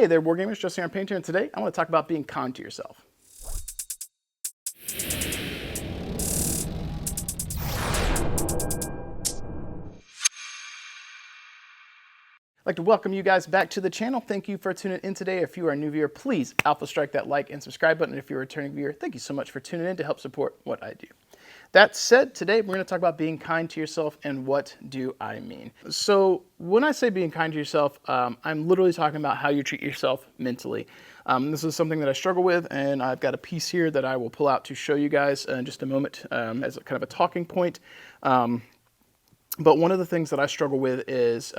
Hey there, War Gamers, Justin Painter, and today I want to talk about being kind to yourself. I'd like to welcome you guys back to the channel. Thank you for tuning in today. If you are a new viewer, please alpha strike that like and subscribe button. If you're a returning viewer, thank you so much for tuning in to help support what I do. That said, today we're going to talk about being kind to yourself and what do I mean. So when I say being kind to yourself, I'm literally talking about how you treat yourself mentally. This is something that I struggle with, and I've got a piece here that I will pull out to show you guys in just a moment as a kind of a talking point. But one of the things that I struggle with is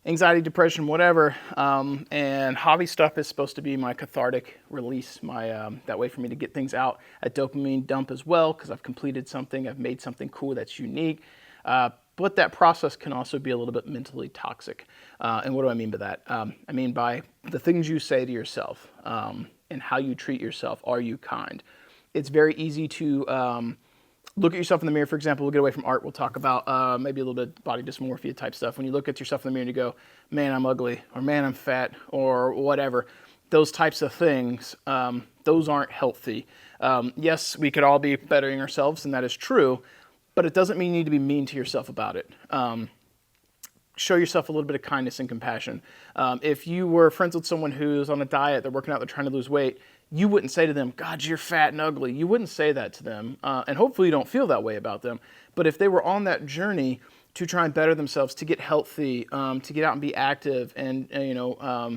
anxiety, depression, whatever, and hobby stuff is supposed to be my cathartic release, that way for me to get things out, a dopamine dump as well, because I've completed something, I've made something cool that's unique, but that process can also be a little bit mentally toxic. And what do I mean by that? I mean by the things you say to yourself and how you treat yourself. Are you kind? It's very easy to look at yourself in the mirror. For example, we'll get away from art. We'll talk about maybe a little bit body dysmorphia type stuff. When you look at yourself in the mirror and you go, man, I'm ugly, or man, I'm fat, or whatever, those types of things, those aren't healthy. Yes, we could all be bettering ourselves, and that is true, but it doesn't mean you need to be mean to yourself about it. Show yourself a little bit of kindness and compassion. If you were friends with someone who's on a diet, they're working out, they're trying to lose weight, you wouldn't say to them, God, you're fat and ugly. You wouldn't say that to them. And hopefully you don't feel that way about them. But if they were on that journey to try and better themselves, to get healthy, to get out and be active and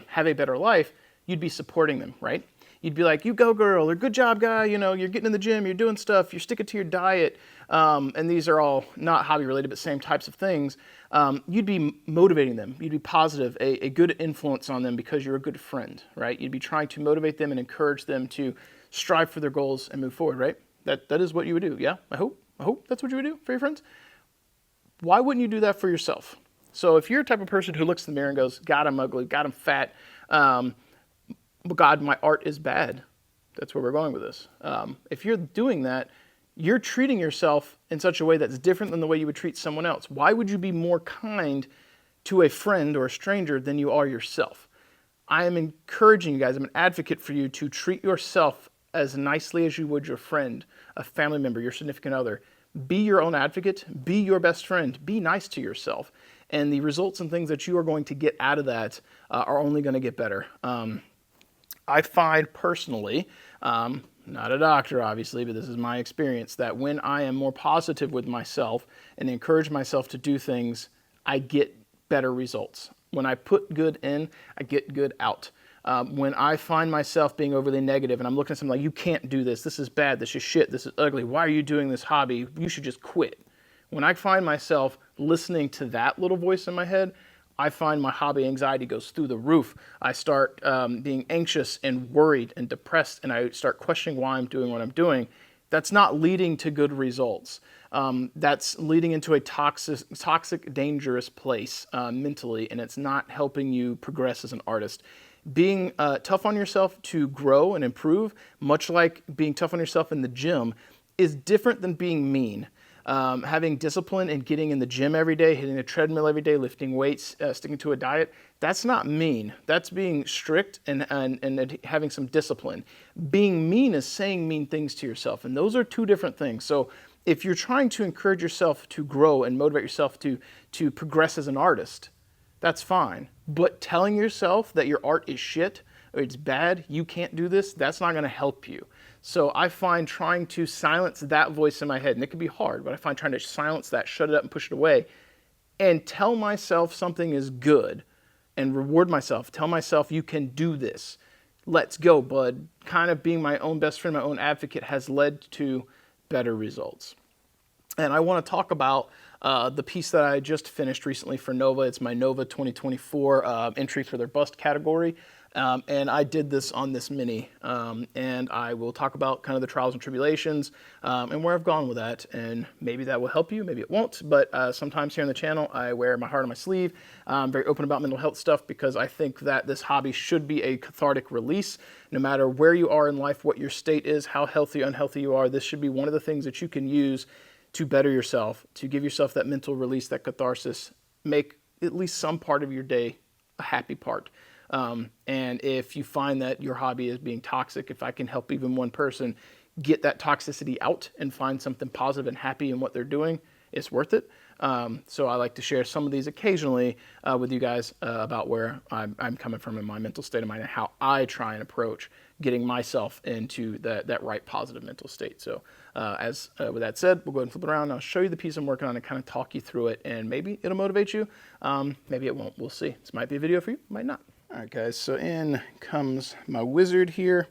have a better life, you'd be supporting them, right? You'd be like, you go girl, or good job guy, you're getting in the gym, you're doing stuff, you're sticking to your diet. And these are all not hobby related, but same types of things. You'd be motivating them. You'd be positive, a good influence on them because you're a good friend, right? You'd be trying to motivate them and encourage them to strive for their goals and move forward, right? That is what you would do, yeah? I hope that's what you would do for your friends. Why wouldn't you do that for yourself? So if you're the type of person who looks in the mirror and goes, God, I'm ugly, God, I'm fat, God, my art is bad. That's where we're going with this. If you're doing that, you're treating yourself in such a way that's different than the way you would treat someone else. Why would you be more kind to a friend or a stranger than you are yourself? I am encouraging you guys, I'm an advocate for you to treat yourself as nicely as you would your friend, a family member, your significant other. Be your own advocate, be your best friend, be nice to yourself. And the results and things that you are going to get out of that are only going to get better. I find personally, not a doctor obviously, but this is my experience, that when I am more positive with myself and encourage myself to do things, I get better results. When I put good in, I get good out. When I find myself being overly negative and I'm looking at something like, you can't do this, this is bad, this is shit, this is ugly, why are you doing this hobby, you should just quit. When I find myself listening to that little voice in my head, I find my hobby anxiety goes through the roof. I start being anxious and worried and depressed, and I start questioning why I'm doing what I'm doing. That's not leading to good results. That's leading into a toxic, dangerous place mentally, and it's not helping you progress as an artist. Being tough on yourself to grow and improve, much like being tough on yourself in the gym, is different than being mean. Having discipline and getting in the gym every day, hitting a treadmill every day, lifting weights, sticking to a diet, that's not mean. That's being strict and having some discipline. Being mean is saying mean things to yourself, and those are two different things. So if you're trying to encourage yourself to grow and motivate yourself to progress as an artist, that's fine. But telling yourself that your art is shit, or it's bad, you can't do this, that's not going to help you. So I find trying to silence that voice in my head, and it can be hard, but I find trying to silence that, shut it up and push it away, and tell myself something is good, and reward myself. Tell myself you can do this. Let's go, bud. Kind of being my own best friend, my own advocate has led to better results. And I want to talk about the piece that I just finished recently for Nova. It's my Nova 2024 entry for their bust category. And I did this on this mini, and I will talk about kind of the trials and tribulations and where I've gone with that, and maybe that will help you, maybe it won't, but sometimes here on the channel I wear my heart on my sleeve. I'm very open about mental health stuff because I think that this hobby should be a cathartic release. No matter where you are in life, what your state is, how healthy or unhealthy you are, this should be one of the things that you can use to better yourself, to give yourself that mental release, that catharsis, make at least some part of your day a happy part. And if you find that your hobby is being toxic, if I can help even one person get that toxicity out and find something positive and happy in what they're doing, it's worth it. So I like to share some of these occasionally with you guys about where I'm coming from in my mental state of mind and how I try and approach getting myself into that right positive mental state. So with that said, we'll go ahead and flip it around. I'll show you the piece I'm working on and kind of talk you through it, and maybe it'll motivate you. Maybe it won't. We'll see. This might be a video for you, might not. All right, guys, so in comes my wizard here,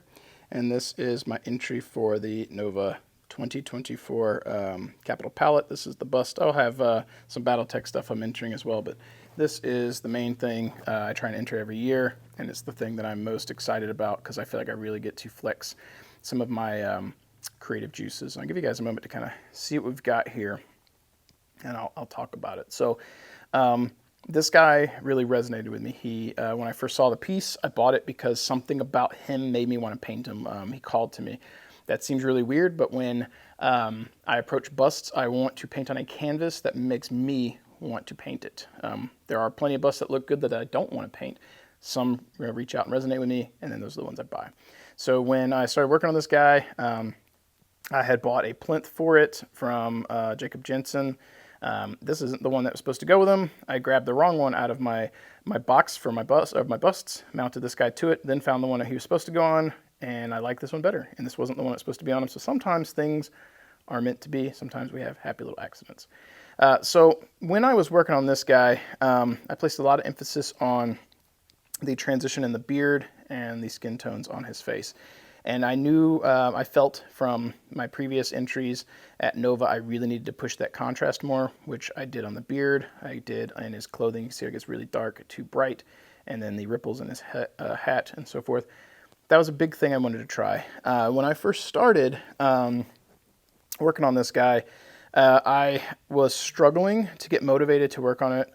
and this is my entry for the Nova 2024 capital palette. This is the bust. I'll have some Battletech stuff I'm entering as well, but this is the main thing I try and enter every year, and it's the thing that I'm most excited about because I feel like I really get to flex some of my creative juices. I'll give you guys a moment to kind of see what we've got here, and I'll talk about it. So this guy really resonated with me. When I first saw the piece, I bought it because something about him made me want to paint him. He called to me. That seems really weird, but when I approach busts, I want to paint on a canvas that makes me want to paint it. There are plenty of busts that look good that I don't want to paint. Some reach out and resonate with me, and then those are the ones I buy. So when I started working on this guy, I had bought a plinth for it from Jacob Jensen. This isn't the one that was supposed to go with him. I grabbed the wrong one out of my box for my busts, mounted this guy to it, then found the one that he was supposed to go on, and I like this one better. And this wasn't the one that's supposed to be on him. So sometimes things are meant to be. Sometimes we have happy little accidents. So when I was working on this guy, I placed a lot of emphasis on the transition in the beard and the skin tones on his face. And I knew, I felt from my previous entries at Nova, I really needed to push that contrast more, which I did on the beard. I did in his clothing. You see it gets really dark, too bright, and then the ripples in his hat and so forth. That was a big thing I wanted to try. When I first started working on this guy, I was struggling to get motivated to work on it.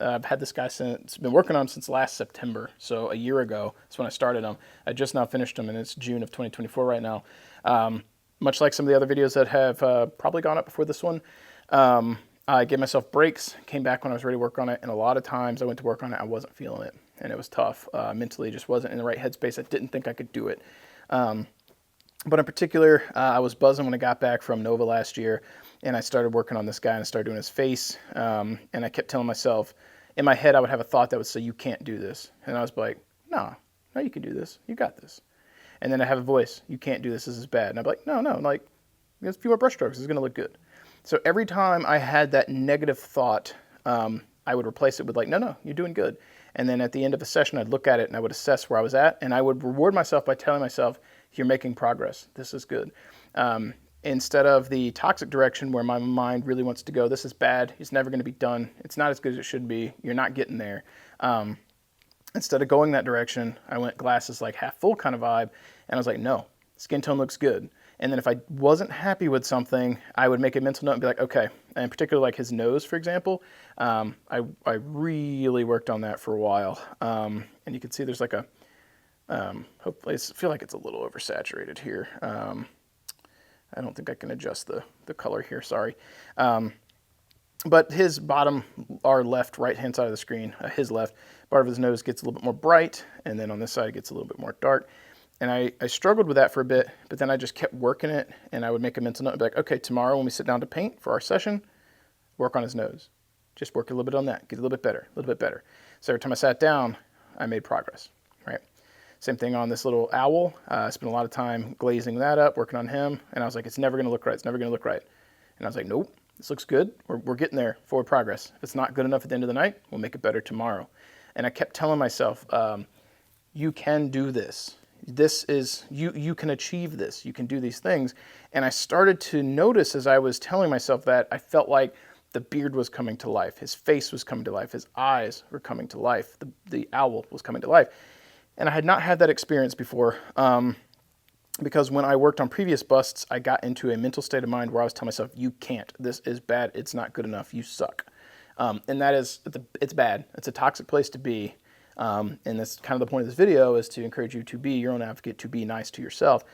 I've had this guy been working on him since last September, so a year ago. That's when I started him. I just now finished him, and it's June of 2024 right now. Much like some of the other videos that have probably gone up before this one, I gave myself breaks, came back when I was ready to work on it, and a lot of times I went to work on it, I wasn't feeling it, and it was tough. Mentally, just wasn't in the right headspace. I didn't think I could do it. But in particular, I was buzzing when I got back from Nova last year, and I started working on this guy, and I started doing his face, and I kept telling myself, in my head, I would have a thought that would say, you can't do this. And I was like, no, you can do this. You got this. And then I have a voice, you can't do this. This is bad. And I'd be like, no, like, there's a few more brush strokes. It's going to look good. So every time I had that negative thought, I would replace it with like, no, you're doing good. And then at the end of a session, I'd look at it and I would assess where I was at, and I would reward myself by telling myself, you're making progress. This is good. Instead of the toxic direction where my mind really wants to go, this is bad. It's never going to be done. It's not as good as it should be. You're not getting there. Instead of going that direction, I went glasses like half full kind of vibe. And I was like, no, skin tone looks good. And then if I wasn't happy with something, I would make a mental note and be like, okay. And in particular, like his nose, for example, I really worked on that for a while. And you can see there's like a, hopefully I feel like it's a little oversaturated here. I don't think I can adjust the color here, sorry. But his bottom, our left, right-hand side of the screen, his left, part of his nose gets a little bit more bright, and then on this side it gets a little bit more dark. And I struggled with that for a bit, but then I just kept working it, and I would make a mental note and be like, okay, tomorrow when we sit down to paint for our session, work on his nose. Just work a little bit on that, get a little bit better, a little bit better. So every time I sat down, I made progress, right? Same thing on this little owl. I spent a lot of time glazing that up, working on him, and I was like, it's never going to look right. It's never going to look right. And I was like, nope, this looks good. We're getting there, forward progress. If it's not good enough at the end of the night, we'll make it better tomorrow. And I kept telling myself, you can do this. This is, you can achieve this. You can do these things. And I started to notice as I was telling myself that, I felt like the beard was coming to life. His face was coming to life. His eyes were coming to life. The owl was coming to life. And I had not had that experience before, because when I worked on previous busts, I got into a mental state of mind where I was telling myself, you can't, this is bad, it's not good enough, you suck. And that is, it's bad, it's a toxic place to be. And that's kind of the point of this video, is to encourage you to be your own advocate, to be nice to yourself.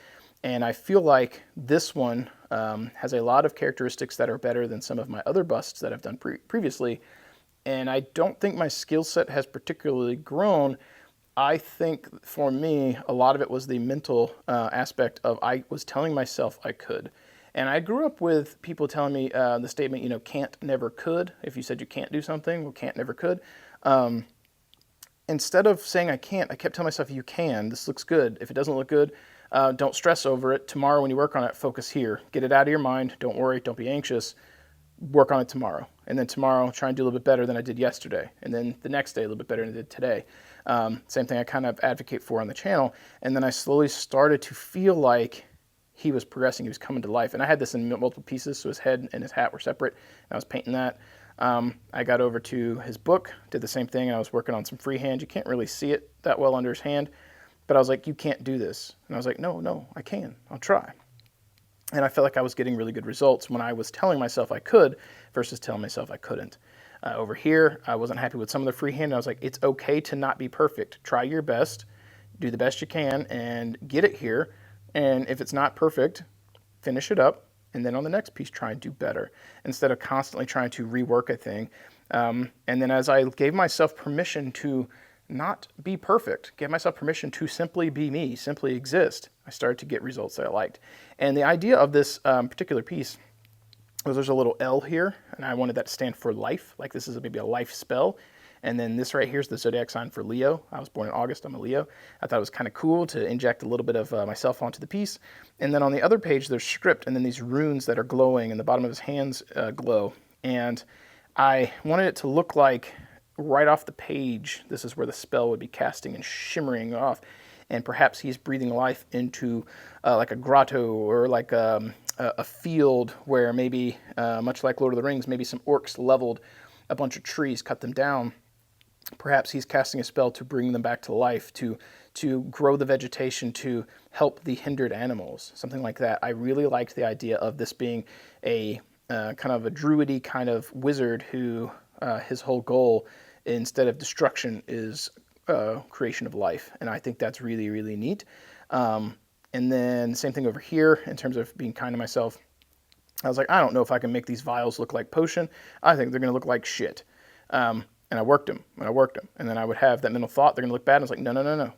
And I feel like this one has a lot of characteristics that are better than some of my other busts that I've done previously. And I don't think my skill set has particularly grown. I think for me, a lot of it was the mental aspect of I was telling myself I could. And I grew up with people telling me the statement, can't, never, could. If you said you can't do something, well, can't, never, could. Instead of saying I can't, I kept telling myself you can. This looks good. If it doesn't look good, don't stress over it. Tomorrow when you work on it, focus here. Get it out of your mind. Don't worry. Don't be anxious. Work on it tomorrow. And then tomorrow, try and do a little bit better than I did yesterday. And then the next day, a little bit better than I did today. Same thing I kind of advocate for on the channel. And then I slowly started to feel like he was progressing. He was coming to life. And I had this in multiple pieces, so his head and his hat were separate. And I was painting that. I got over to his book, did the same thing, and I was working on some freehand. You can't really see it that well under his hand. But I was like, you can't do this. And I was like, no, I can. I'll try. And I felt like I was getting really good results when I was telling myself I could versus telling myself I couldn't. Over here, I wasn't happy with some of the freehand. I was like, it's okay to not be perfect. Try your best, do the best you can, and get it here. And if it's not perfect, finish it up. And then on the next piece, try and do better instead of constantly trying to rework a thing. And then as I gave myself permission to not be perfect, gave myself permission to simply be me, simply exist, I started to get results that I liked. And the idea of this particular piece was there's a little L here, and I wanted that to stand for life, like this is maybe a life spell. And then this right here is the zodiac sign for Leo. I was born in August. I'm a Leo. I thought it was kind of cool to inject a little bit of myself onto the piece. And then on the other page, there's script, and then these runes that are glowing, and the bottom of his hands glow. And I wanted it to look like right off the page, this is where the spell would be casting and shimmering off. And perhaps he's breathing life into like a grotto or like a field where maybe, much like Lord of the Rings, maybe some orcs leveled a bunch of trees, cut them down. Perhaps he's casting a spell to bring them back to life, to grow the vegetation, to help the hindered animals, something like that. I really liked the idea of this being a kind of a druidy kind of wizard who his whole goal, instead of destruction, is creation of life. And I think that's really, really neat. And then same thing over here in terms of being kind to myself. I was like, I don't know if I can make these vials look like potion. I think they're going to look like shit. And I worked them, and then I would have that mental thought, they're going to look bad. And I was like, no.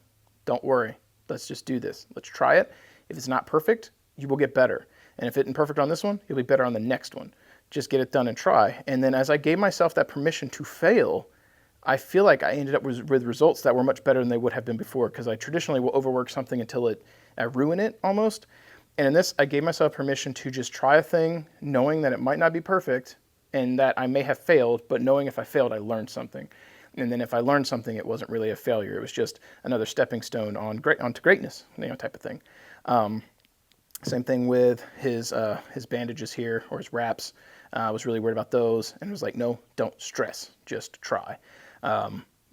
Don't worry. Let's just do this. Let's try it. If it's not perfect, you will get better. And if it isn't perfect on this one, you'll be better on the next one. Just get it done and try. And then as I gave myself that permission to fail, I feel like I ended up with results that were much better than they would have been before, because I traditionally will overwork something until I ruin it almost. And in this, I gave myself permission to just try a thing, knowing that it might not be perfect and that I may have failed, but knowing if I failed, I learned something. And then if I learned something, it wasn't really a failure. It was just another stepping stone onto greatness, type of thing. Same thing with his bandages here, or his wraps. I was really worried about those, and it was like, no, don't stress, just try.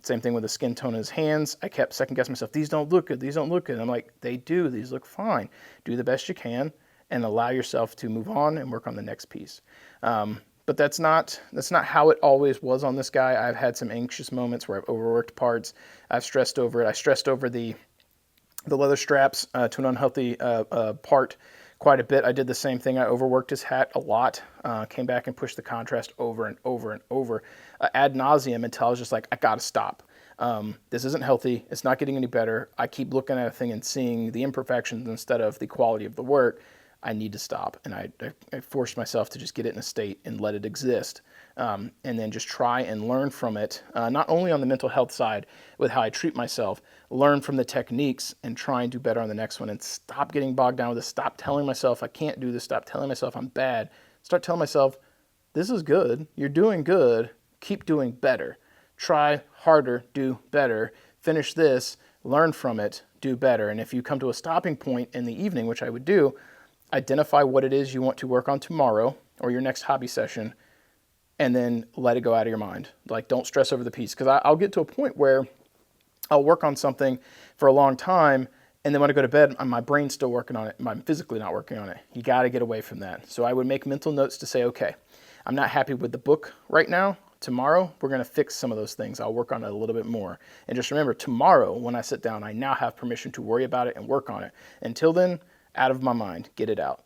Same thing with the skin tone in his hands. I kept second guessing myself, these don't look good, these don't look good. And I'm like, they do, these look fine. Do the best you can and allow yourself to move on and work on the next piece. But that's not how it always was on this guy. I've had some anxious moments where I've overworked parts. I've stressed over it. I stressed over the leather straps to an unhealthy part quite a bit. I did the same thing. I overworked his hat a lot. Came back and pushed the contrast over and over and over ad nauseum until I was just like, I gotta stop. This isn't healthy. It's not getting any better. I keep looking at a thing and seeing the imperfections instead of the quality of the work. I need to stop. And I forced myself to just get it in a state and let it exist. And then just try and learn from it, not only on the mental health side with how I treat myself, learn from the techniques and try and do better on the next one, and stop getting bogged down with this. Stop telling myself I can't do this. Stop telling myself I'm bad. Start telling myself, this is good. You're doing good. Keep doing better. Try harder, do better. Finish this, learn from it, do better. And if you come to a stopping point in the evening, which I would do, identify what it is you want to work on tomorrow or your next hobby session, and then let it go out of your mind. Like, don't stress over the piece, because I'll get to a point where I'll work on something for a long time, and then when I go to bed, my brain's still working on it. I'm physically not working on it. You got to get away from that. So I would make mental notes to say, okay, I'm not happy with the book right now. Tomorrow, we're going to fix some of those things. I'll work on it a little bit more. And just remember, tomorrow, when I sit down, I now have permission to worry about it and work on it. Until then, out of my mind, get it out.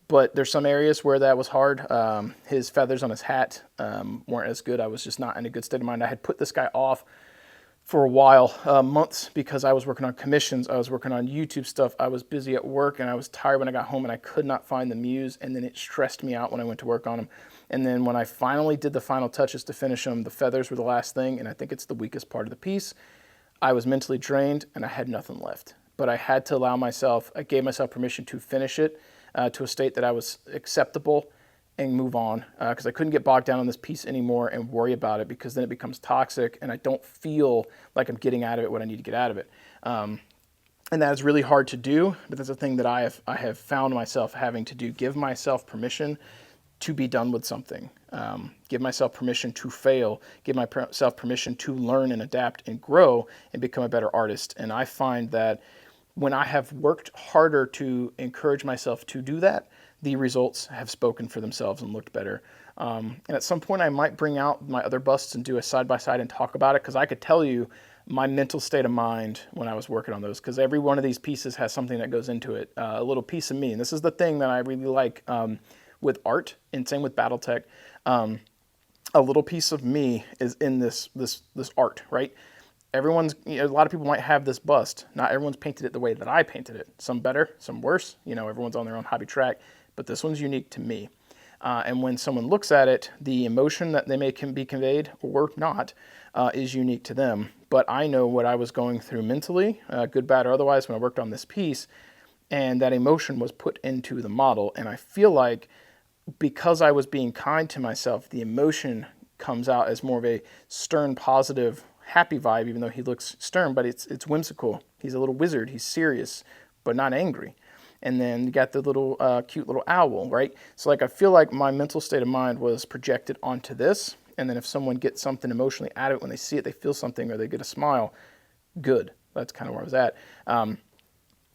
But there's some areas where that was hard. His feathers on his hat weren't as good. I was just not in a good state of mind. I had put this guy off for a while, months, because I was working on commissions, I was working on YouTube stuff, I was busy at work, and I was tired when I got home, and I could not find the muse, and then it stressed me out when I went to work on them. And then when I finally did the final touches to finish them, the feathers were the last thing, and I think it's the weakest part of the piece. I was mentally drained, and I had nothing left. But I had to allow myself, I gave myself permission to finish it to a state that I was acceptable and move on, because I couldn't get bogged down on this piece anymore and worry about it, because then it becomes toxic and I don't feel like I'm getting out of it what I need to get out of it. And that is really hard to do, but that's a thing that I have found myself having to do. Give myself permission to be done with something. Give myself permission to fail. Give myself permission to learn and adapt and grow and become a better artist. And I find that when I have worked harder to encourage myself to do that, the results have spoken for themselves and looked better. And at some point I might bring out my other busts and do a side-by-side and talk about it, because I could tell you my mental state of mind when I was working on those, because every one of these pieces has something that goes into it, a little piece of me. And this is the thing that I really like with art, and same with Battletech. A little piece of me is in this art, right? Everyone's, a lot of people might have this bust. Not everyone's painted it the way that I painted it. Some better, some worse. Everyone's on their own hobby track, but this one's unique to me. And when someone looks at it, the emotion that they can be conveyed or not is unique to them. But I know what I was going through mentally, good, bad, or otherwise, when I worked on this piece, and that emotion was put into the model. And I feel like because I was being kind to myself, the emotion comes out as more of a stern, positive, happy vibe, even though he looks stern, but it's whimsical. He's a little wizard. He's serious, but not angry. And then you got the little cute little owl, right? So like I feel like my mental state of mind was projected onto this, and then if someone gets something emotionally out of it, when they see it, they feel something or they get a smile, good. That's kind of where I was at.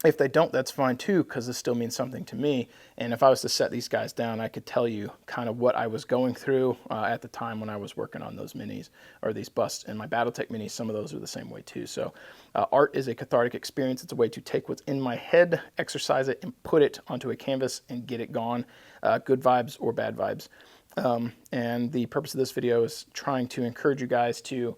If they don't, that's fine too, because this still means something to me. And if I was to set these guys down, I could tell you kind of what I was going through at the time when I was working on those minis, or these busts. And my Battletech minis, some of those are the same way too. So art is a cathartic experience. It's a way to take what's in my head, exercise it, and put it onto a canvas and get it gone, good vibes or bad vibes. And the purpose of this video is trying to encourage you guys to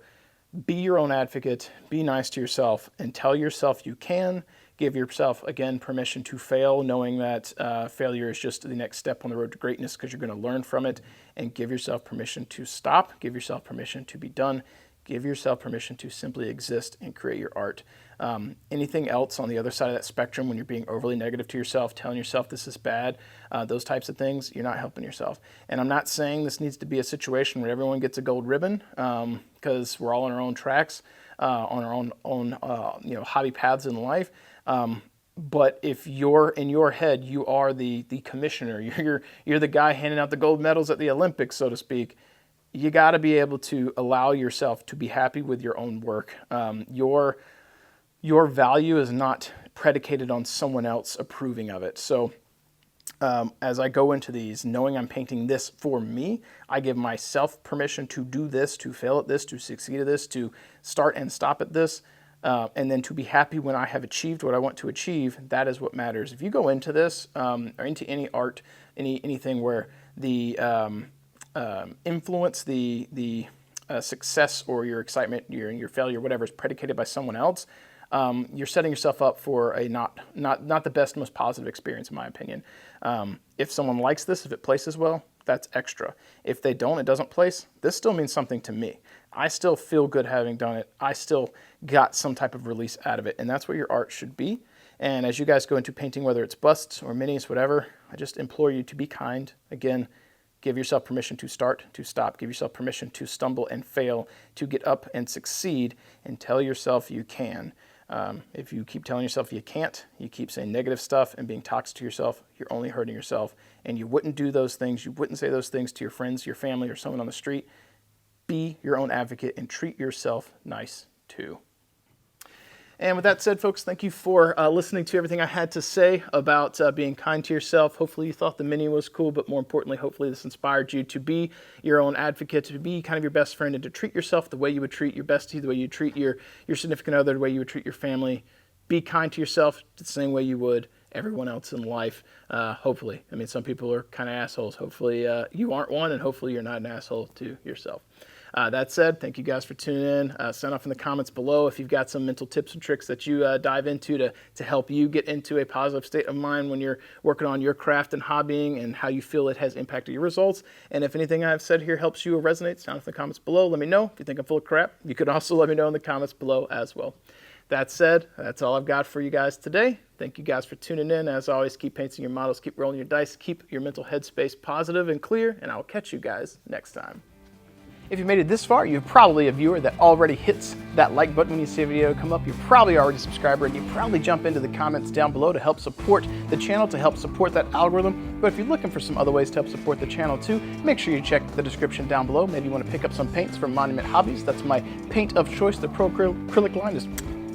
be your own advocate, be nice to yourself, and tell yourself you can. Give yourself, again, permission to fail, knowing that failure is just the next step on the road to greatness, because you're going to learn from it. And give yourself permission to stop. Give yourself permission to be done. Give yourself permission to simply exist and create your art. Anything else on the other side of that spectrum, when you're being overly negative to yourself, telling yourself this is bad, those types of things, you're not helping yourself. And I'm not saying this needs to be a situation where everyone gets a gold ribbon, because we're all on our own tracks, on our own hobby paths in life. But if you're in your head, you are the commissioner, you're the guy handing out the gold medals at the Olympics, so to speak. You got to be able to allow yourself to be happy with your own work. Your value is not predicated on someone else approving of it. So as I go into these, knowing I'm painting this for me, I give myself permission to do this, to fail at this, to succeed at this, to start and stop at this. And then to be happy when I have achieved what I want to achieve. That is what matters. If you go into this, or into any art, anything where the influence, the success or your excitement, your failure, whatever, is predicated by someone else, you're setting yourself up for a not the best, most positive experience, in my opinion. If someone likes this, if it places well, that's extra. If they don't, it doesn't place, this still means something to me. I still feel good having done it. I still got some type of release out of it, and that's what your art should be. And as you guys go into painting, whether it's busts or minis, whatever, I just implore you to be kind. Again, give yourself permission to start, to stop. Give yourself permission to stumble and fail, to get up and succeed, and tell yourself you can. If you keep telling yourself you can't, you keep saying negative stuff and being toxic to yourself, you're only hurting yourself. And you wouldn't do those things, you wouldn't say those things to your friends, your family, or someone on the street. Be your own advocate and treat yourself nice too. And with that said, folks, thank you for listening to everything I had to say about being kind to yourself. Hopefully you thought the mini was cool, but more importantly, hopefully this inspired you to be your own advocate, to be kind of your best friend, and to treat yourself the way you would treat your bestie, the way you treat your significant other, the way you would treat your family. Be kind to yourself the same way you would everyone else in life, hopefully. I mean, some people are kind of assholes. Hopefully you aren't one, and hopefully you're not an asshole to yourself. That said, thank you guys for tuning in. Sign off in the comments below if you've got some mental tips and tricks that you dive into to help you get into a positive state of mind when you're working on your craft and hobbying, and how you feel it has impacted your results. And if anything I've said here helps you or resonates, down in the comments below, let me know. If you think I'm full of crap, you could also let me know in the comments below as well. That said, that's all I've got for you guys today. Thank you guys for tuning in. As always, keep painting your models, keep rolling your dice, keep your mental headspace positive and clear, and I'll catch you guys next time. If you made it this far, you're probably a viewer that already hits that like button when you see a video come up. You're probably already a subscriber, and you probably jump into the comments down below to help support the channel, to help support that algorithm. But if you're looking for some other ways to help support the channel too, make sure you check the description down below. Maybe you want to pick up some paints from Monument Hobbies. That's my paint of choice. The Pro Acrylic line is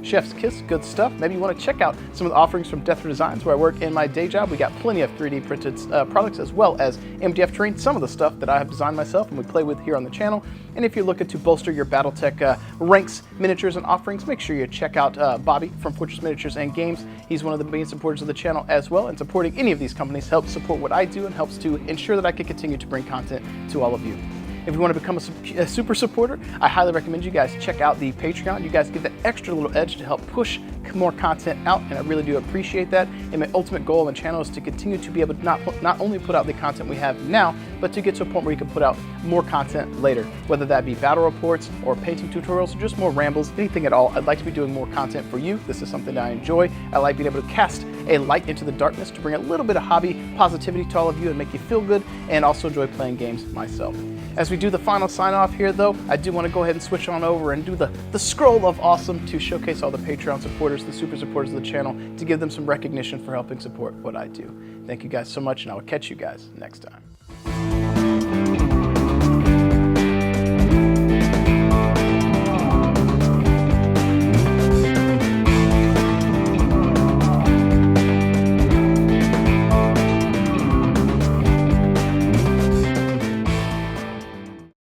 chef's kiss, good stuff. Maybe you want to check out some of the offerings from Death Designs, where I work in my day job. We got plenty of 3D printed products, as well as MDF terrain, some of the stuff that I have designed myself and we play with here on the channel. And if you're looking to bolster your Battletech ranks, miniatures, and offerings, make sure you check out Bobby from Fortress Miniatures and Games. He's one of the main supporters of the channel as well, and supporting any of these companies helps support what I do and helps to ensure that I can continue to bring content to all of you. If you want to become a super supporter, I highly recommend you guys check out the Patreon. You guys get that extra little edge to help push more content out, and I really do appreciate that. And my ultimate goal on the channel is to continue to be able to not only put out the content we have now, but to get to a point where you can put out more content later, whether that be battle reports or painting tutorials or just more rambles, anything at all. I'd like to be doing more content for you. This is something that I enjoy. I like being able to cast a light into the darkness to bring a little bit of hobby positivity to all of you and make you feel good, and also enjoy playing games myself. As we do the final sign off here though, I do want to go ahead and switch on over and do the scroll of awesome to showcase all the Patreon supporters, the super supporters of the channel, to give them some recognition for helping support what I do. Thank you guys so much, and I will catch you guys next time.